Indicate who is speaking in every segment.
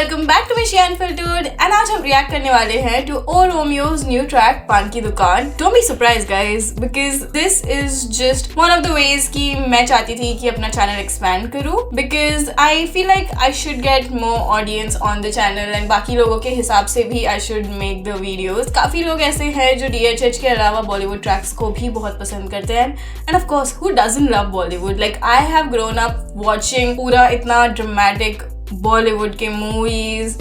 Speaker 1: Welcome back to मिशी unfiltered and आज हम रिएक्ट करने वाले हैं टू ओ रोमियो's न्यू ट्रैक पान की दुकान। Don't be surprised guys because this is just one of the ways कि मैं चाहती थी कि अपना चैनल एक्सपैंड करूं because I feel like I should get more audience on the channel and बाकी लोगों के हिसाब से भी I should make the videos. काफी लोग ऐसे हैं जो DHH के अलावा बॉलीवुड ट्रैक्स को भी बहुत पसंद करते हैं and of course who doesn't love Bollywood. Like I have grown up watching पूरा इतना ड्रामेटिक बॉलीवुड के movies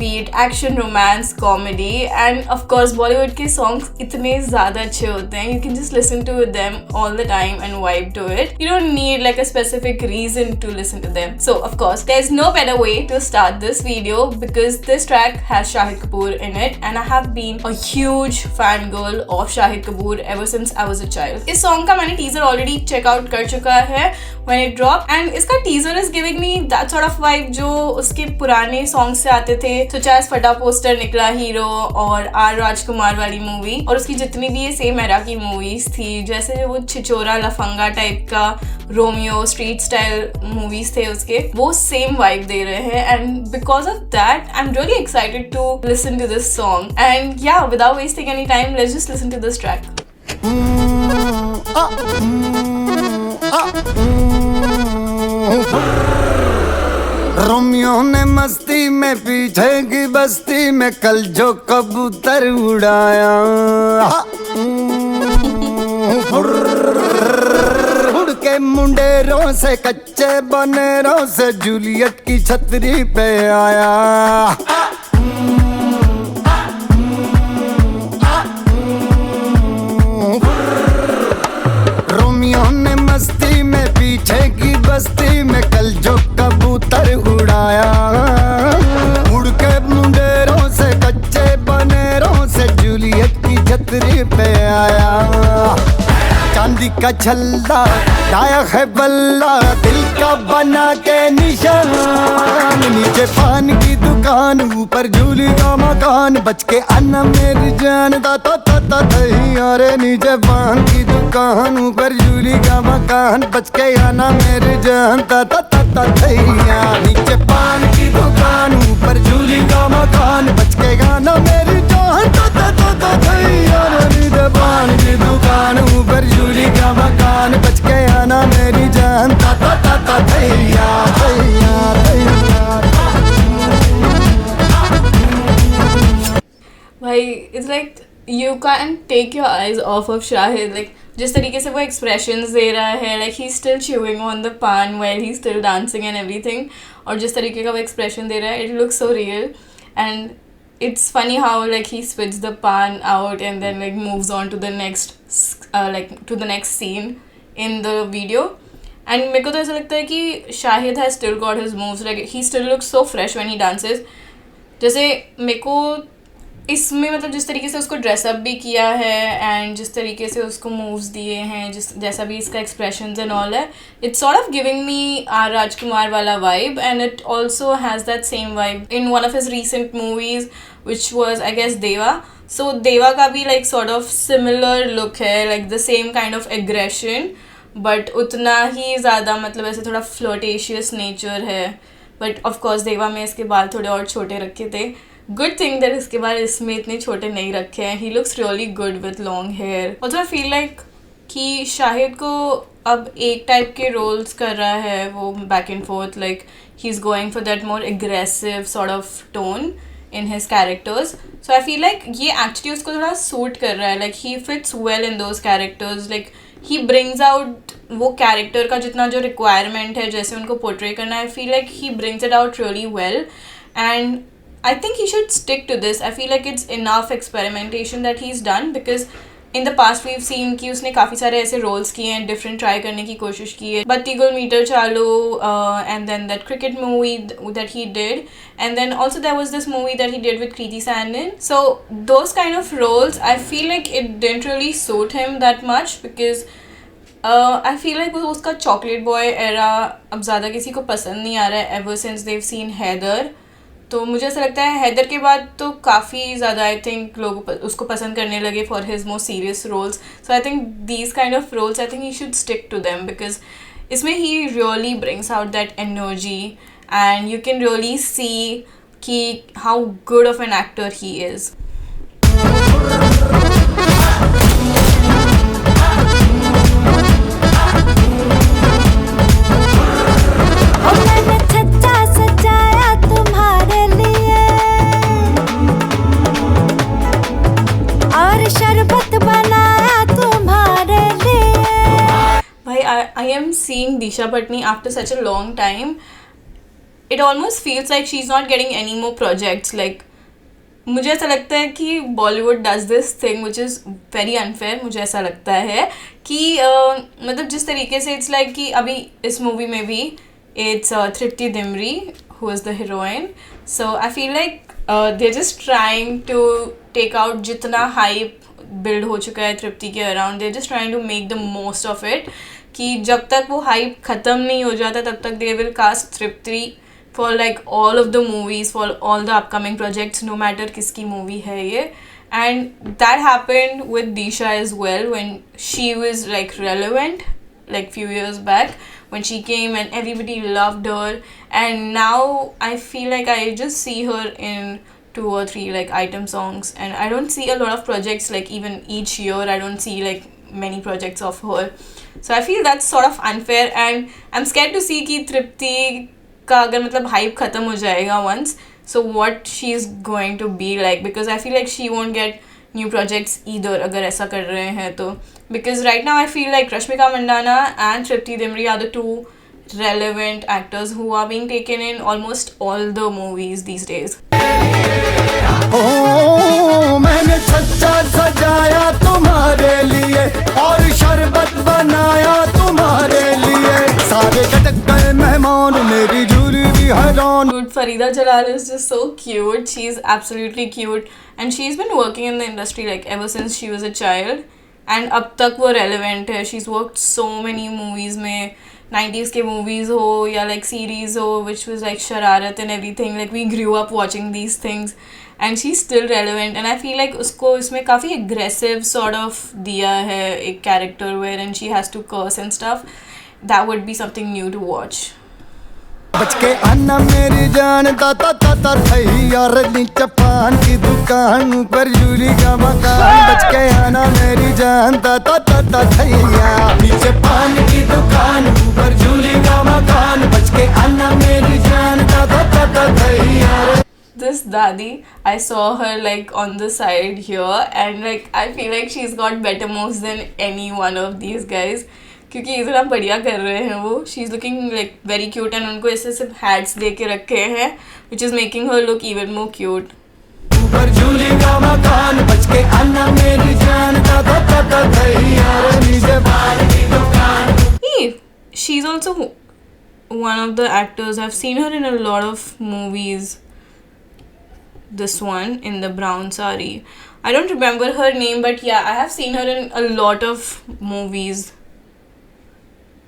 Speaker 1: beat action romance comedy and of course Bollywood के सॉन्ग्स इतने ज़्यादा अच्छे होते हैं, you can just listen to them all the time and vibe to it. You don't need like a specific reason to listen to them. So of course there is no better way to start this video because this track has Shahid Kapoor in it and I have been a huge fan girl of Shahid Kapoor ever since I was a child. इस song का मैंने teaser already check out कर चुका है when it drop and इसका teaser is giving me that sort of vibe जो उसके पुराने सॉन्ग से आते थे। तो चाहे फटा पोस्टर निकला हीरो और आर राजकुमार वाली मूवी और उसकी जितनी भी ये सेम एरा की मूवीज थी, जैसे वो छिचोरा लफंगा टाइप का रोमियो स्ट्रीट स्टाइल मूवीज थे उसके, वो सेम वाइब दे रहे हैं and because of that I am really excited to listen to this song and yeah without wasting any time let's just listen to this track.
Speaker 2: Romeo ने मस्ती में पीछे की बस्ती में कल जो कबूतर उड़ाया, उड़ के मुंडेरों से कच्चे बनेरों से जूलियट की छतरी पे आया। रोमियो ने मस्ती में पीछे की बस्ती में कल जो कबूतर उड़ाया, उड़ के मुंडेरों से कच्चे बनेरों से जूलियट की छतरी पे आया। चांदी का छल्ला लाया है बल्ला दिल का बना के निशान, नीचे पान की दुकान ऊपर झूली का मकान, बच के आना मेरी जान ता अरे नीचे पान की दुकान ऊपर झूली का मकान, बच के आना मेरी जान ता नीचे पान की दुकान ऊपर झूली का मकान, बच के आना मेरी जान ता नीचे पान की दुकान ऊपर झूली का मकान, बच के आना मेरी जान ता
Speaker 1: भाई it's like you can take your eyes off off Shahid. Like जिस तरीके से वो एक्सप्रेशंस दे रहा है, like he still chewing on the paan while he still dancing and everything, और जिस तरीके का वो एक्सप्रेशन दे रहा है it looks so real and it's funny how like he spits the pan out and then like moves on to the next to the next scene in the video and मेरे को तो ऐसा लगता है कि Shahid has still got his moves, like he still looks so fresh when he dances। जैसे मेरे को इसमें मतलब जिस तरीके से उसको ड्रेसअप भी किया है एंड जिस तरीके से उसको मूव्स दिए हैं, जैसा भी इसका एक्सप्रेशंस एंड ऑल है, it's sort of giving me R Rajkumar वाला vibe and it also has that same vibe in one of his recent movies which was I guess Deva. So Deva का भी like sort of similar look है, like the same kind of aggression but उतना ही ज़्यादा मतलब ऐसे थोड़ा flirtatious nature है। बट ऑफकोर्स देवा में इसके बाल थोड़े और छोटे रखे थे। गुड थिंग दैट इसके बाल इसमें इतने छोटे नहीं रखे हैं। He looks really good with long hair. Also I feel like कि शाहिद को अब एक टाइप के रोल्स कर रहा है वो back and fourth, like he is going for that more aggressive sort of tone in his characters. So I feel like ये actually उसको थोड़ा सूट कर रहा है, like he fits well in those characters, like he brings out वो character का जितना जो requirement है जैसे उनको portray करना है, I feel like he brings it out really well and I think he should stick to this. I feel like it's enough experimentation that he's done because in the past we've seen कि उसने काफ़ी सारे ऐसे roles किए हैं, different try करने की कोशिश की है, बत्ती गुल मीटर चालू and then that cricket movie that he did and then also there was this movie that he did with Kriti Sanon. So those kind of roles I feel like it didn't really suit him that much because I feel like उसका chocolate boy era अब ज़्यादा किसी को पसंद नहीं आ रहा है ever since they've seen Heather। तो मुझे ऐसा लगता है हैदर के बाद तो काफ़ी ज़्यादा आई थिंक लोग उसको पसंद करने लगे for his more serious roles. So I think these kind of roles I think he should stick to them because इसमें he really brings out that energy and you can really see कि how good of an actor he is.
Speaker 3: मैंने छज्जा सजाया तुम्हारे लिए और शरबत बनाया तुम्हारे लिए.
Speaker 1: Bhai, I am seeing Disha Patni after such a long time. It almost feels like she's not getting any more projects. Like, मुझे ऐसा लगता है कि Bollywood does this thing which is very unfair. मुझे ऐसा लगता है कि मतलब जिस तरीके से इट्स लाइक कि अभी इस मूवी में भी it's Tripti Dimri who is the heroine. So I feel like they are just trying to take out जितना हाइप बिल्ड हो चुका है तृप्ति के around. They are just trying to make the most of it कि जब तक वो हाइप ख़त्म नहीं हो जाता तब तक they will cast Tripti for like all of the movies, for all the upcoming projects, no matter किसकी movie है ये. And that happened with Disha as well when she was like relevant like few years back when she came and everybody loved her. And now I feel like I just see her in 2 or 3 like item songs and I don't see a lot of projects. Like even each year I don't see like many projects of her. So I feel that's sort of unfair and I'm scared to see कि तृप्ति का अगर मतलब hype ख़त्म हो जाएगा once, so what she is going to be like, because I feel like she won't get new projects either अगर ऐसा कर रहे हैं तो. Because right now I feel like Rashmika Mandanna and Tripti Dimri are the 2 relevant actors who are being taken in almost all the movies these days.
Speaker 2: मैंने छज्जा सजाया तुम्हारे लिए और शरबत बनाया तुम्हारे लिए. सारे कटक गए मेहमान मेरी झूली भी हैरान.
Speaker 1: Dude, Farida Jalal is just so cute. She's absolutely cute and she's been working in the industry like ever since she was a child and अब तक वो relevant है. She's worked so many movies में 90s के movies हो या like series हो which was like शरारत and everything. Like we grew up watching these things and she's still relevant and I feel like उसको इसमें काफ़ी aggressive sort of दिया है एक character wherein she has to curse and stuff. That would be something new to watch.
Speaker 2: बच के आना मेरी जान ताता ताता थई यार नीचे पान की दुकान ऊपर झूली का मकान. बच के आना मेरी जान ताता ताता थई यार नीचे पान की दुकान ऊपर झूली का मकान. बच के आना मेरी जान ताता ताता थई यार.
Speaker 1: This Dadi, I saw her like on the side here and like I feel like she's got better moves than any one of these guys क्योंकि इतना बढ़िया कर रहे हैं वो. She is looking like very cute and उनको ऐसे सिर्फ हैट्स दे के रखे हैं which is making her look even more cute.
Speaker 2: ऊपर झूली का मकान बच के आना मेरी जान ताता ताता थई यार नीचे पान की दुकान.
Speaker 1: She is also one of the actors. I've seen her in a lot of movies. This one in the brown sari. I don't remember her name but yeah, I have seen her in a lot of movies.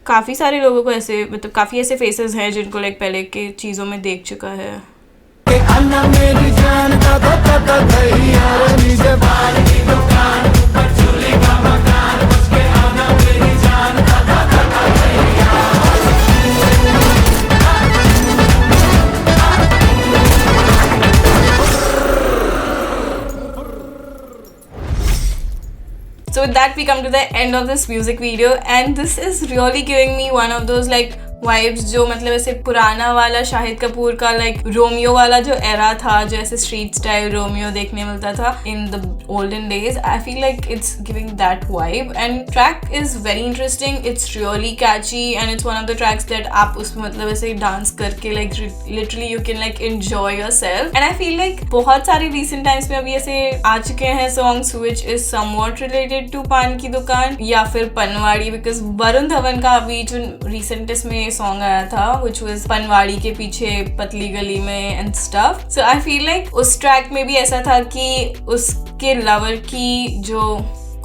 Speaker 1: काफ़ी सारे लोगों को ऐसे मतलब काफ़ी ऐसे faces हैं जिनको लाइक पहले के चीज़ों में देख चुका है. So with that we come to the end of this music video and this is really giving me one of those like vibes जो मतलब ऐसे पुराना वाला शाहिद कपूर का लाइक रोमियो वाला जो एरा था जो ऐसे स्ट्रीट स्टाइल रोमियो देखने मिलता था in the olden days. I feel like it's giving that vibe and track is very interesting. It's really Kainchi and it's one of the tracks that आप उसमें मतलब ऐसे डांस करके like literally you can like enjoy yourself. And I feel like बहुत सारे recent times में अभी ऐसे आ चुके हैं songs which is somewhat related to पान की दुकान या फिर पनवाड़ी बिकॉज वरुण धवन का अभी जो रिसेंटेस्ट में सॉन्ग आया था which was पनवाड़ी के पीछे पतली गली में and stuff. So I feel like उस ट्रैक में भी ऐसा था कि उसके लवर की जो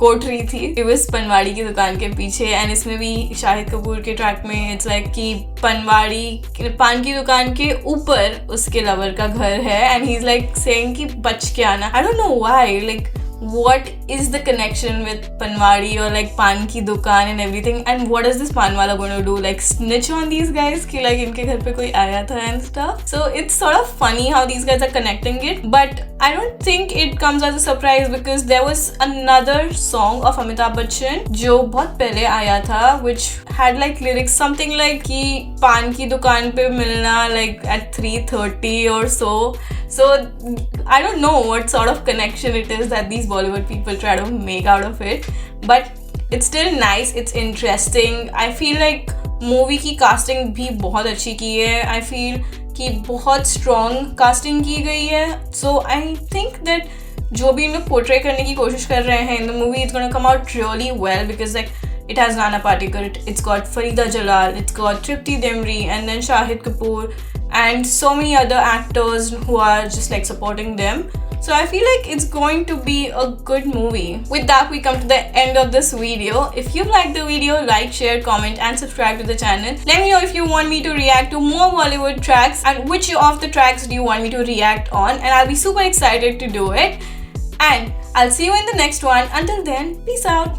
Speaker 1: कोठरी थी it was पनवाड़ी की दुकान के पीछे एंड इसमें भी शाहिद कपूर के ट्रैक में इट्स लाइक कि पनवाड़ी पान की दुकान के ऊपर उसके लवर का घर है and he is like saying कि बच के आना. I don't know why like what is the connection with Panwadi or like pan ki dukaan and everything, and what is this pan wala going to do, like snitch on these guys ki like inke ghar pe koi aaya tha and stuff. So it's sort of funny how these guys are connecting it, but I don't think it comes as a surprise because there was another song of Amitabh Bachchan जो बहुत पहले आया था, which had like lyrics something like कि पान की दुकान पे मिलना like at 3:30 or so. So I don't know what sort of connection it is that these Bollywood people try to make out of it, but it's still nice, it's interesting. I feel like movie की casting भी बहुत अच्छी की है. I feel कि बहुत strong casting की गई है. So I think that जो भी इन लोग पोर्ट्रे करने की कोशिश कर रहे हैं in the movie, it's gonna come out really well because like it has Nana Patekar, it's got Farida Jalal, it's got Tripti Dimri, and then Shahid Kapoor, and so many other actors who are just like supporting them. So I feel like it's going to be a good movie. With that, we come to the end of this video. If you liked the video, like, share, comment, and subscribe to the channel. Let me know if you want me to react to more Bollywood tracks and which of the tracks do you want me to react on, and I'll be super excited to do it. And I'll see you in the next one. Until then, peace out.